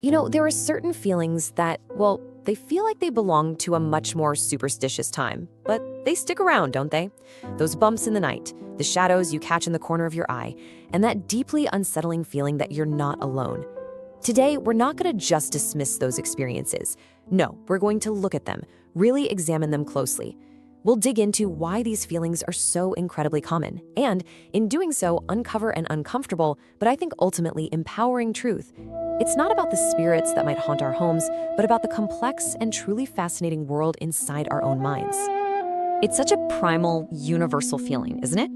There are certain feelings that, well, they feel like they belong to a much more superstitious time, but they stick around, don't they? Those bumps in the night, the shadows you catch in the corner of your eye, and that deeply unsettling feeling that you're not alone. Today, we're not going to just dismiss those experiences. No, we're going to look at them, really examine them closely. We'll dig into why these feelings are so incredibly common, and in doing so, uncover an uncomfortable, but I think ultimately empowering truth. It's not about the spirits that might haunt our homes, but about the complex and truly fascinating world inside our own minds. It's such a primal, universal feeling, isn't it?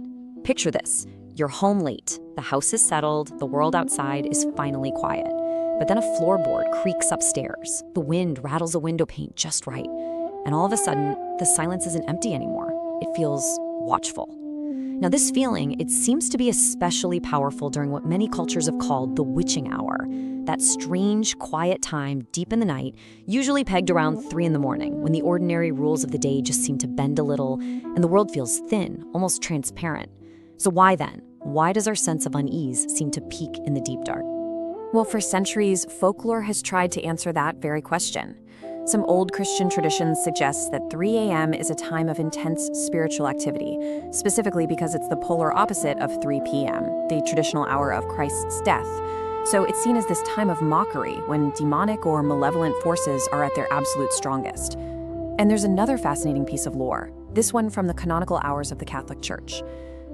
Picture this. You're home late, the house is settled, the world outside is finally quiet. But then a floorboard creaks upstairs, the wind rattles a window pane just right, and all of a sudden, the silence isn't empty anymore. It feels watchful. Now, this feeling, it seems to be especially powerful during what many cultures have called the witching hour, that strange, quiet time deep in the night, usually pegged around 3 in the morning, when the ordinary rules of the day just seem to bend a little, and the world feels thin, almost transparent. So why then? Why does our sense of unease seem to peak in the deep dark? Well, for centuries, folklore has tried to answer that very question. Some old Christian traditions suggest that 3 a.m. is a time of intense spiritual activity, specifically because it's the polar opposite of 3 p.m., the traditional hour of Christ's death. So it's seen as this time of mockery when demonic or malevolent forces are at their absolute strongest. And there's another fascinating piece of lore, this one from the canonical hours of the Catholic Church.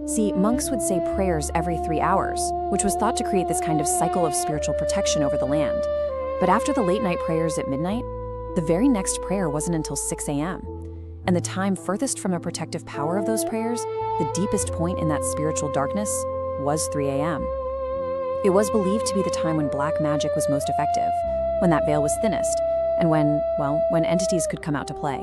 See, monks would say prayers every 3 hours, which was thought to create this kind of cycle of spiritual protection over the land. But after the late night prayers at midnight, the very next prayer wasn't until 6 a.m. And the time furthest from the protective power of those prayers, the deepest point in that spiritual darkness, was 3 a.m. It was believed to be the time when black magic was most effective, when that veil was thinnest, and when entities could come out to play.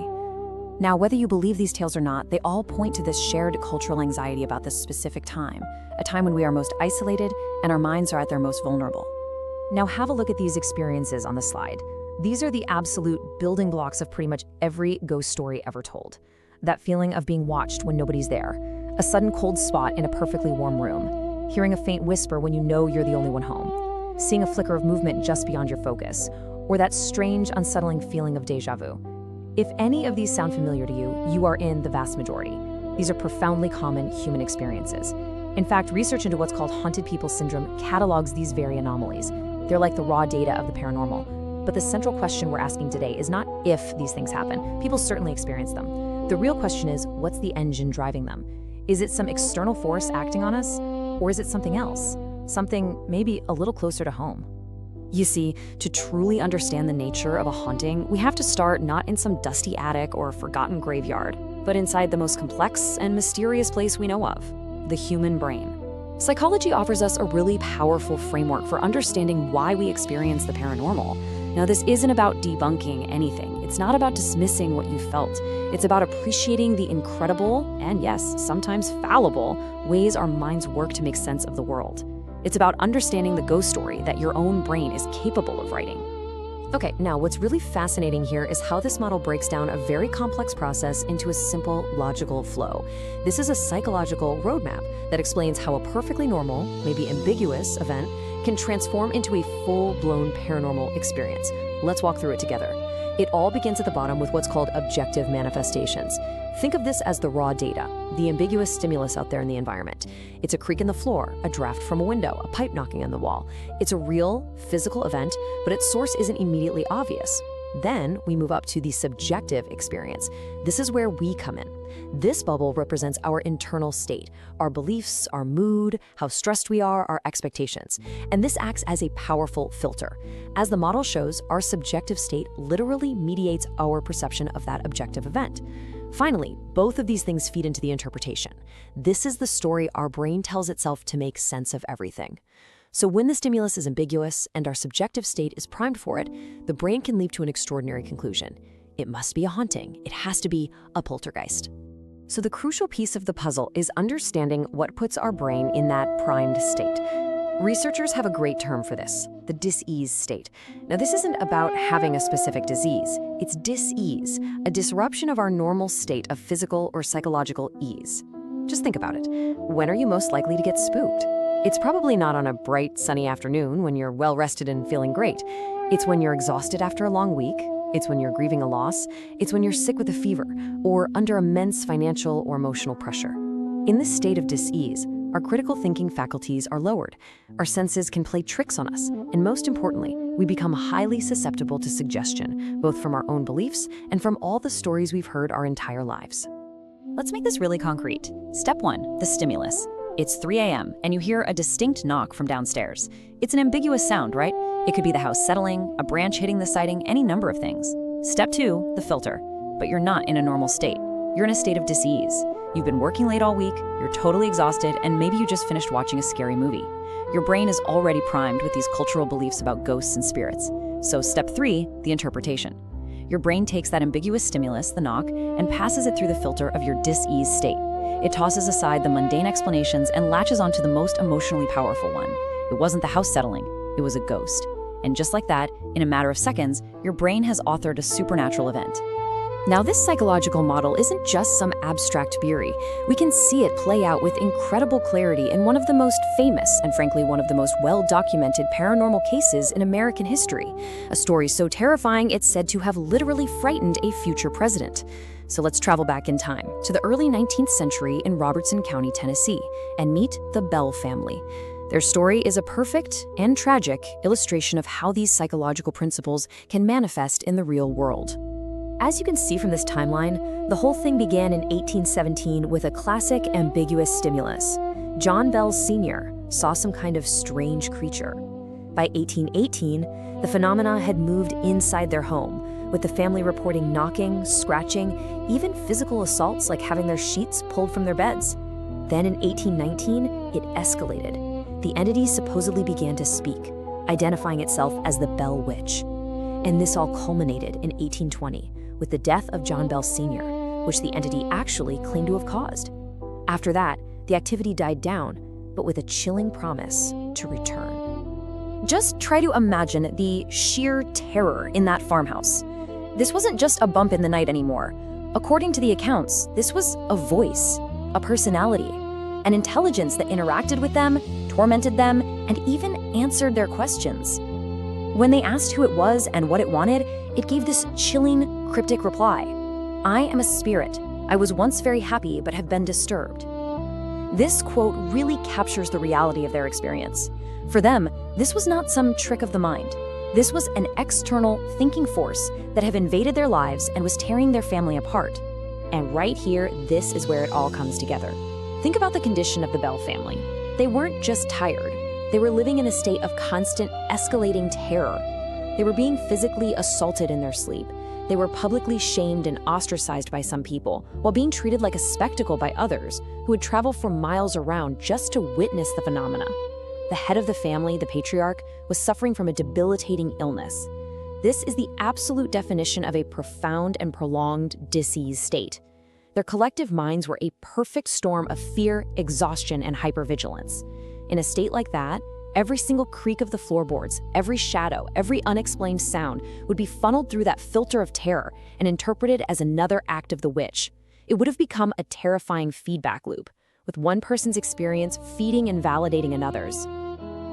Now, whether you believe these tales or not, they all point to this shared cultural anxiety about this specific time, a time when we are most isolated and our minds are at their most vulnerable. Now have a look at these experiences on the slide. These are the absolute building blocks of pretty much every ghost story ever told. That feeling of being watched when nobody's there, a sudden cold spot in a perfectly warm room, hearing a faint whisper when you know you're the only one home, seeing a flicker of movement just beyond your focus, or that strange, unsettling feeling of déjà vu. If any of these sound familiar to you, you are in the vast majority. These are profoundly common human experiences. In fact, research into what's called haunted people syndrome catalogs these very anomalies. They're like the raw data of the paranormal. But the central question we're asking today is not if these things happen. People certainly experience them. The real question is, what's the engine driving them? Is it some external force acting on us? Or is it something else? Something maybe a little closer to home? You see, to truly understand the nature of a haunting, we have to start not in some dusty attic or forgotten graveyard, but inside the most complex and mysterious place we know of, the human brain. Psychology offers us a really powerful framework for understanding why we experience the paranormal. Now, this isn't about debunking anything. It's not about dismissing what you felt. It's about appreciating the incredible, and yes, sometimes fallible, ways our minds work to make sense of the world. It's about understanding the ghost story that your own brain is capable of writing. Okay, now what's really fascinating here is how this model breaks down a very complex process into a simple, logical flow. This is a psychological roadmap that explains how a perfectly normal, maybe ambiguous event can transform into a full-blown paranormal experience. Let's walk through it together. It all begins at the bottom with what's called objective manifestations. Think of this as the raw data, the ambiguous stimulus out there in the environment. It's a creak in the floor, a draft from a window, a pipe knocking on the wall. It's a real, physical event, but its source isn't immediately obvious. Then we move up to the subjective experience. This is where we come in. This bubble represents our internal state, our beliefs, our mood, how stressed we are, our expectations. And this acts as a powerful filter. As the model shows, our subjective state literally mediates our perception of that objective event. Finally, both of these things feed into the interpretation. This is the story our brain tells itself to make sense of everything. So when the stimulus is ambiguous and our subjective state is primed for it, the brain can leap to an extraordinary conclusion. It must be a haunting. It has to be a poltergeist. So the crucial piece of the puzzle is understanding what puts our brain in that primed state. Researchers have a great term for this, the dis-ease state. Now, this isn't about having a specific disease. It's dis-ease, a disruption of our normal state of physical or psychological ease. Just think about it. When are you most likely to get spooked? It's probably not on a bright, sunny afternoon when you're well-rested and feeling great. It's when you're exhausted after a long week, it's when you're grieving a loss, it's when you're sick with a fever, or under immense financial or emotional pressure. In this state of dis-ease, our critical thinking faculties are lowered, our senses can play tricks on us, and most importantly, we become highly susceptible to suggestion, both from our own beliefs and from all the stories we've heard our entire lives. Let's make this really concrete. Step 1, the stimulus. It's 3 a.m., and you hear a distinct knock from downstairs. It's an ambiguous sound, right? It could be the house settling, a branch hitting the siding, any number of things. Step 2, the filter. But you're not in a normal state. You're in a state of dis-ease. You've been working late all week, you're totally exhausted, and maybe you just finished watching a scary movie. Your brain is already primed with these cultural beliefs about ghosts and spirits. So step 3, the interpretation. Your brain takes that ambiguous stimulus, the knock, and passes it through the filter of your dis-ease state. It tosses aside the mundane explanations and latches onto the most emotionally powerful one. It wasn't the house settling, it was a ghost. And just like that, in a matter of seconds, your brain has authored a supernatural event. Now, this psychological model isn't just some abstract theory. We can see it play out with incredible clarity in one of the most famous and frankly one of the most well-documented paranormal cases in American history. A story so terrifying it's said to have literally frightened a future president. So let's travel back in time to the early 19th century in Robertson County, Tennessee, and meet the Bell family. Their story is a perfect and tragic illustration of how these psychological principles can manifest in the real world. As you can see from this timeline, the whole thing began in 1817 with a classic ambiguous stimulus. John Bell Sr. saw some kind of strange creature. By 1818, the phenomena had moved inside their home, with the family reporting knocking, scratching, even physical assaults like having their sheets pulled from their beds. Then in 1819, it escalated. The entity supposedly began to speak, identifying itself as the Bell Witch. And this all culminated in 1820 with the death of John Bell Sr., which the entity actually claimed to have caused. After that, the activity died down, but with a chilling promise to return. Just try to imagine the sheer terror in that farmhouse. This wasn't just a bump in the night anymore. According to the accounts, this was a voice, a personality, an intelligence that interacted with them, tormented them, and even answered their questions. When they asked who it was and what it wanted, it gave this chilling, cryptic reply. "I am a spirit. I was once very happy but have been disturbed." This quote really captures the reality of their experience. For them, this was not some trick of the mind. This was an external thinking force that had invaded their lives and was tearing their family apart. And right here, this is where it all comes together. Think about the condition of the Bell family. They weren't just tired. They were living in a state of constant, escalating terror. They were being physically assaulted in their sleep. They were publicly shamed and ostracized by some people, while being treated like a spectacle by others who would travel for miles around just to witness the phenomena. The head of the family, the patriarch, was suffering from a debilitating illness. This is the absolute definition of a profound and prolonged dis-ease state. Their collective minds were a perfect storm of fear, exhaustion, and hypervigilance. In a state like that, every single creak of the floorboards, every shadow, every unexplained sound would be funneled through that filter of terror and interpreted as another act of the witch. It would have become a terrifying feedback loop, with one person's experience feeding and validating another's.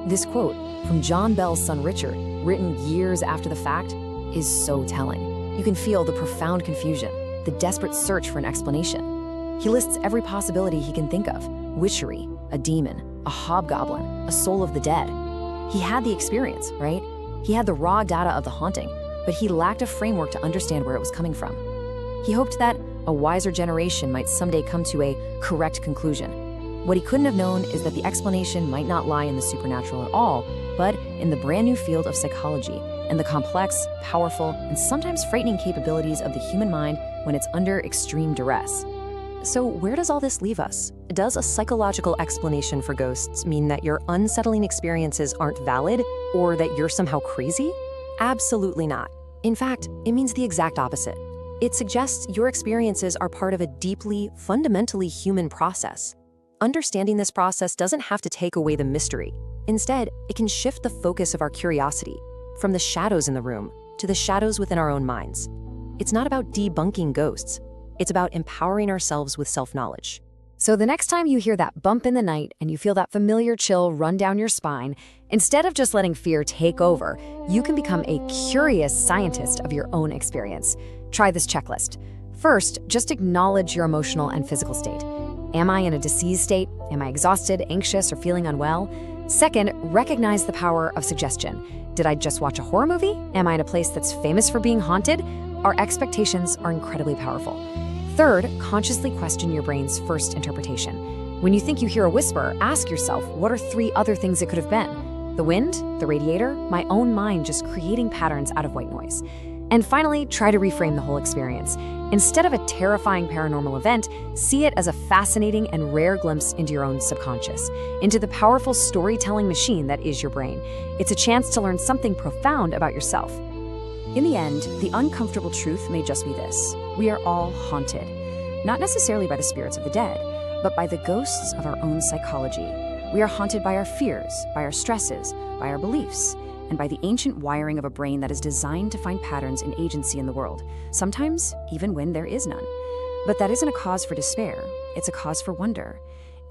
This quote from John Bell's son Richard, written years after the fact, is so telling. You can feel the profound confusion, the desperate search for an explanation. He lists every possibility he can think of: witchery, a demon, a hobgoblin, a soul of the dead. He had the experience, right? He had the raw data of the haunting, but he lacked a framework to understand where it was coming from. He hoped that a wiser generation might someday come to a correct conclusion. What he couldn't have known is that the explanation might not lie in the supernatural at all, but in the brand new field of psychology and the complex, powerful, and sometimes frightening capabilities of the human mind when it's under extreme duress. So where does all this leave us? Does a psychological explanation for ghosts mean that your unsettling experiences aren't valid or that you're somehow crazy? Absolutely not. In fact, it means the exact opposite. It suggests your experiences are part of a deeply, fundamentally human process. Understanding this process doesn't have to take away the mystery. Instead, it can shift the focus of our curiosity from the shadows in the room to the shadows within our own minds. It's not about debunking ghosts. It's about empowering ourselves with self-knowledge. So the next time you hear that bump in the night and you feel that familiar chill run down your spine, instead of just letting fear take over, you can become a curious scientist of your own experience. Try this checklist. First, just acknowledge your emotional and physical state. Am I in a diseased state? Am I exhausted, anxious, or feeling unwell? Second, recognize the power of suggestion. Did I just watch a horror movie? Am I in a place that's famous for being haunted? Our expectations are incredibly powerful. Third, consciously question your brain's first interpretation. When you think you hear a whisper, ask yourself, what are 3 other things it could have been? The wind? The radiator? My own mind just creating patterns out of white noise. And finally, try to reframe the whole experience. Instead of a terrifying paranormal event, see it as a fascinating and rare glimpse into your own subconscious, into the powerful storytelling machine that is your brain. It's a chance to learn something profound about yourself. In the end, the uncomfortable truth may just be this: we are all haunted, not necessarily by the spirits of the dead, but by the ghosts of our own psychology. We are haunted by our fears, by our stresses, by our beliefs, and by the ancient wiring of a brain that is designed to find patterns in agency in the world, sometimes even when there is none. But that isn't a cause for despair, it's a cause for wonder.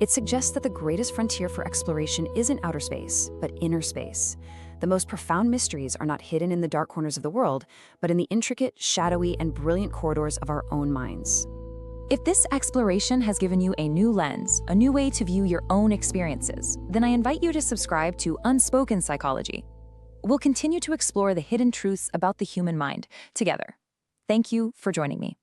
It suggests that the greatest frontier for exploration isn't outer space, but inner space. The most profound mysteries are not hidden in the dark corners of the world, but in the intricate, shadowy, and brilliant corridors of our own minds. If this exploration has given you a new lens, a new way to view your own experiences, then I invite you to subscribe to Unspoken Psychology. We'll continue to explore the hidden truths about the human mind together. Thank you for joining me.